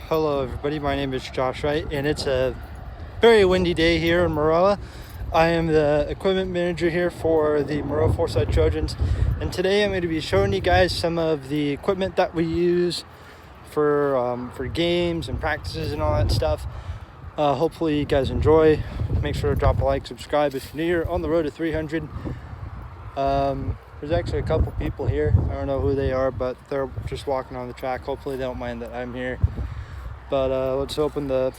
Hello everybody, my name is Josh Wright and it's a very windy day here in Maroa. I am the equipment manager here for the Maroa Forsyth Trojans, and today I'm going to be showing you guys some of the equipment that we use for games and practices and all that stuff. Hopefully you guys enjoy. Make sure to drop a like, subscribe if you're new here on the road to 300. There's actually a couple people here. I don't know who they are, but they're just walking on the track. Hopefully they don't mind that I'm here. But let's open the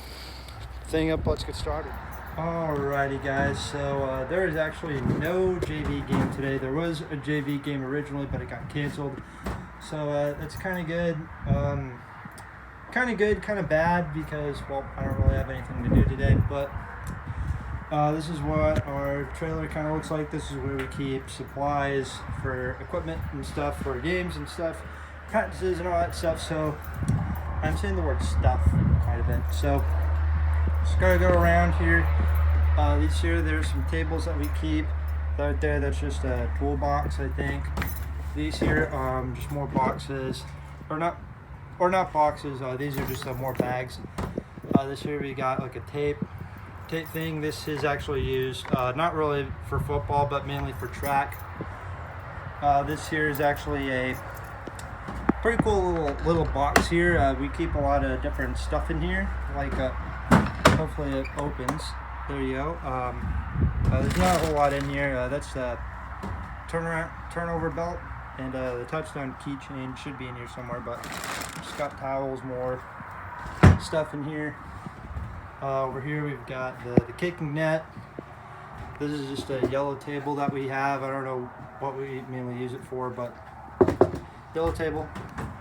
thing up. Let's get started. Alrighty guys, so there is actually no JV game today. There was a JV game originally, but it got canceled. So that's kind of good. Kind of bad because, well, I don't really have anything to do today. But this is what our trailer kind of looks like. This is where we keep supplies for equipment and stuff for games and stuff, practices and all that stuff. So I'm saying the word stuff quite a bit. So just gotta go around here. There's some tables that we keep. Right there, that's just a toolbox, I think. These here, just more boxes, or not boxes. These are just more bags. This here we got like a tape thing. This is actually used not really for football, but mainly for track. This here is actually a pretty cool little box here. We keep a lot of different stuff in here. Like, hopefully it opens. There you go. There's not a whole lot in here. That's the turnover belt, and the touchdown keychain should be in here somewhere. But just got towels, more stuff in here. Over here we've got the kicking net. This is just a yellow table that we have. I don't know what we mainly use it for, but yellow table,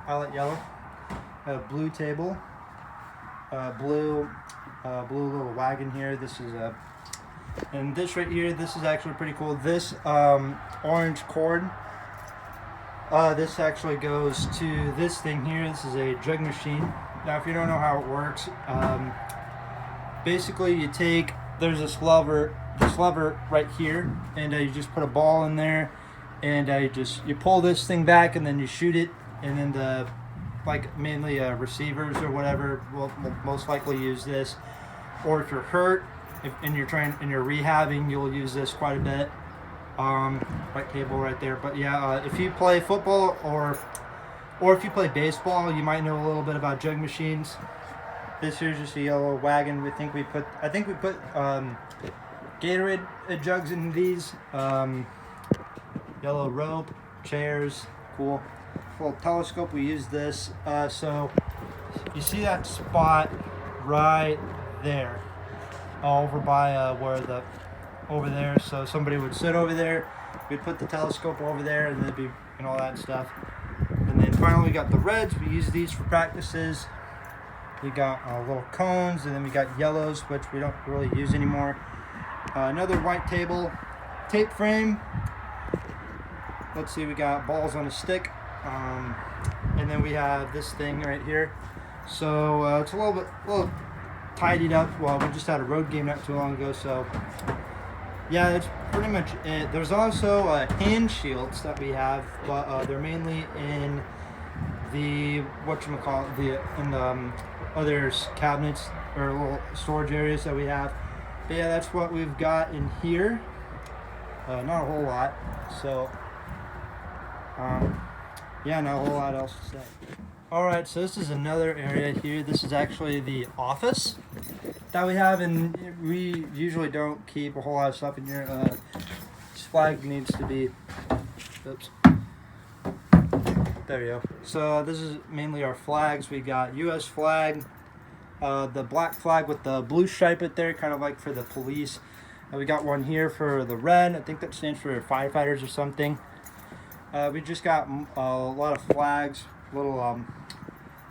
violet yellow. Blue table, blue little wagon here. This is and this right here, this is actually pretty cool. This orange cord, this actually goes to this thing here. This is a jug machine. Now if you don't know how it works, basically you take, there's this lever right here, and you just put a ball in there, and you pull this thing back, and then you shoot it, and then the, like, mainly receivers or whatever will most likely use this. Or if you're hurt and you're rehabbing, you'll use this quite a bit. White table right there. But yeah, if you play football or if you play baseball, you might know a little bit about jug machines. This here's just a yellow wagon. I think we put Gatorade jugs in these. Yellow rope, chairs, cool. Full telescope. We use this. So you see that spot right there, over by over there. So somebody would sit over there. We'd put the telescope over there, and there'd be all that stuff. And then finally we got the reds. We use these for practices. We got little cones, and then we got yellows, which we don't really use anymore. Another white table, tape frame. Let's see, we got balls on a stick, and then we have this thing right here. So it's a little tidied up. Well, we just had a road game not too long ago, so yeah, that's pretty much it. There's also hand shields that we have, but they're mainly in the other cabinets or little storage areas that we have. But yeah, that's what we've got in here. Not a whole lot. So yeah, not a whole lot else to say. Alright, so this is another area here. This is actually the office that we have, and we usually don't keep a whole lot of stuff in here. This flag needs to be, oops, there you go. So this is mainly our flags. We got US flag, the black flag with the blue stripe right there, kind of like for the police. And we got one here for the red. I think that stands for firefighters or something. We just got a lot of flags, little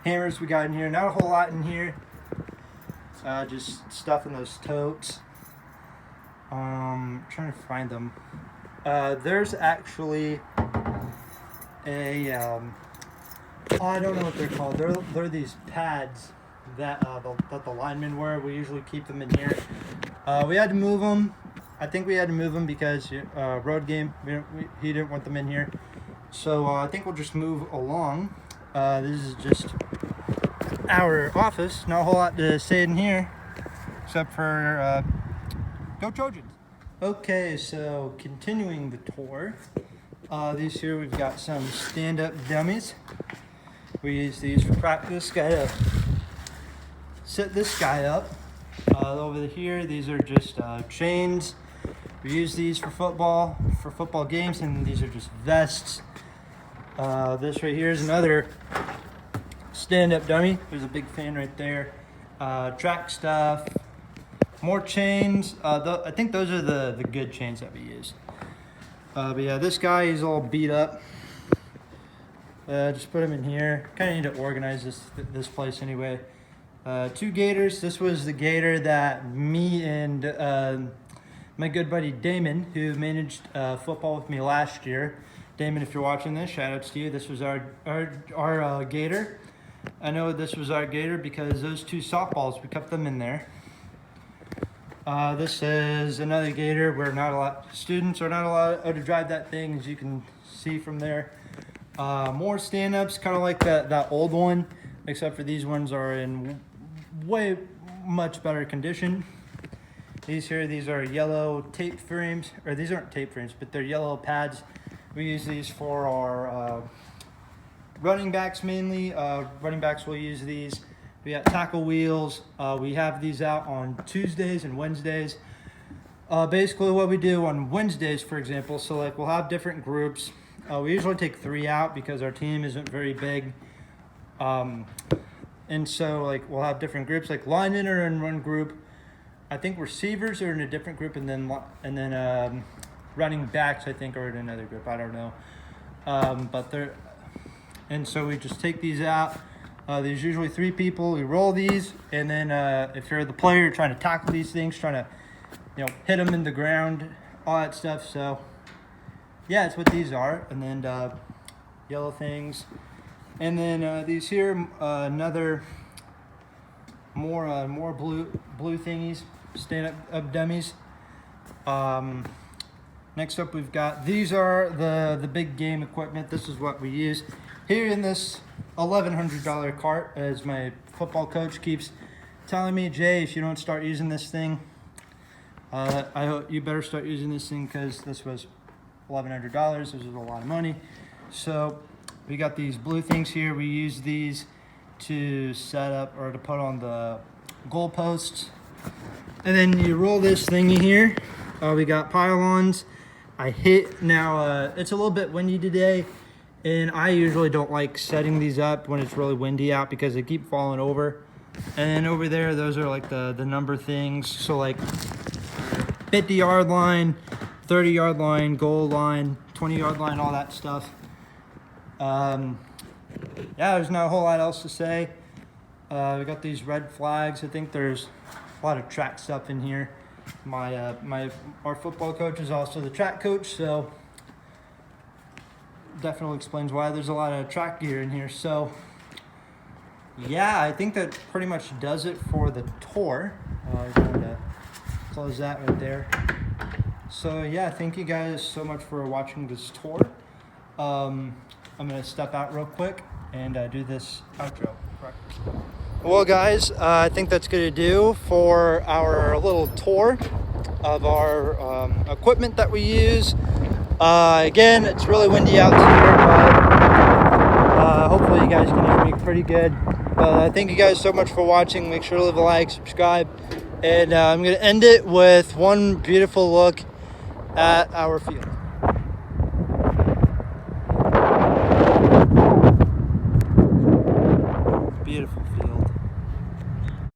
hammers we got in here. Not a whole lot in here. Just stuff in those totes. Trying to find them. There's actually a I don't know what they're called. They're these pads that the linemen wear. We usually keep them in here. We had to move them. I think we had to move them because road game. He didn't want them in here. So I think we'll just move along. This is just our office. Not a whole lot to say in here, except for go Trojans. Okay, so continuing the tour. These here we've got some stand-up dummies. We use these for practice. Gotta set this guy up. Over here, these are just chains. We use these for football games, and these are just vests. This right here is another stand-up dummy. There's a big fan right there. Track stuff, more chains. I think those are the good chains that we use. But yeah, this guy is all beat up. Just put him in here. Kind of need to organize this place anyway. 2 gators. This was the gator that me and my good buddy Damon, who managed football with me last year. Damon, if you're watching this, shout outs to you. This was our gator. I know this was our gator because those 2 softballs, we kept them in there. This is another gator. Students are not allowed to drive that thing, as you can see from there. More stand-ups, kind of like that old one, except for these ones are in way much better condition. These are yellow tape frames, or these aren't tape frames, but they're yellow pads. We use these for our running backs mainly. Running backs will use these. We got tackle wheels. We have these out on Tuesdays and Wednesdays. Basically what we do on Wednesdays, for example, so like we'll have different groups. We usually take 3 out because our team isn't very big. And so like we'll have different groups, like linemen are in one group. I think receivers are in a different group, and then running backs I think are in another group. I don't know. And so we just take these out. There's usually 3 people. We roll these, and then if you're the player, you're trying to tackle these things, trying to hit them in the ground, all that stuff. So yeah, that's what these are. And then yellow things, and then these here, another more blue thingies, stand-up dummies. Next up, we've got, these are the big game equipment. This is what we use here in this $1,100 cart, as my football coach keeps telling me, Jay, if you don't start using this thing, I hope you better start using this thing, because this was $1,100. This was a lot of money. So we got these blue things here. We use these to set up or to put on the goal posts. And then you roll this thingy here. We got pylons. Now it's a little bit windy today, and I usually don't like setting these up when it's really windy out because they keep falling over. And over there, those are like the number things. So like 50-yard line, 30-yard line, goal line, 20-yard line, all that stuff. Yeah, there's not a whole lot else to say. We got these red flags. I think there's a lot of track stuff in here. Our football coach is also the track coach, so definitely explains why there's a lot of track gear in here. So yeah, I think that pretty much does it for the tour. I'm going to close that right there. So yeah, thank you guys so much for watching this tour. I'm going to step out real quick and do this outro. Well guys, I think that's going to do for our little tour of our equipment that we use. Again, it's really windy out here, but hopefully you guys can hear me pretty good. But thank you guys so much for watching. Make sure to leave a like, subscribe, and I'm going to end it with one beautiful look at our field.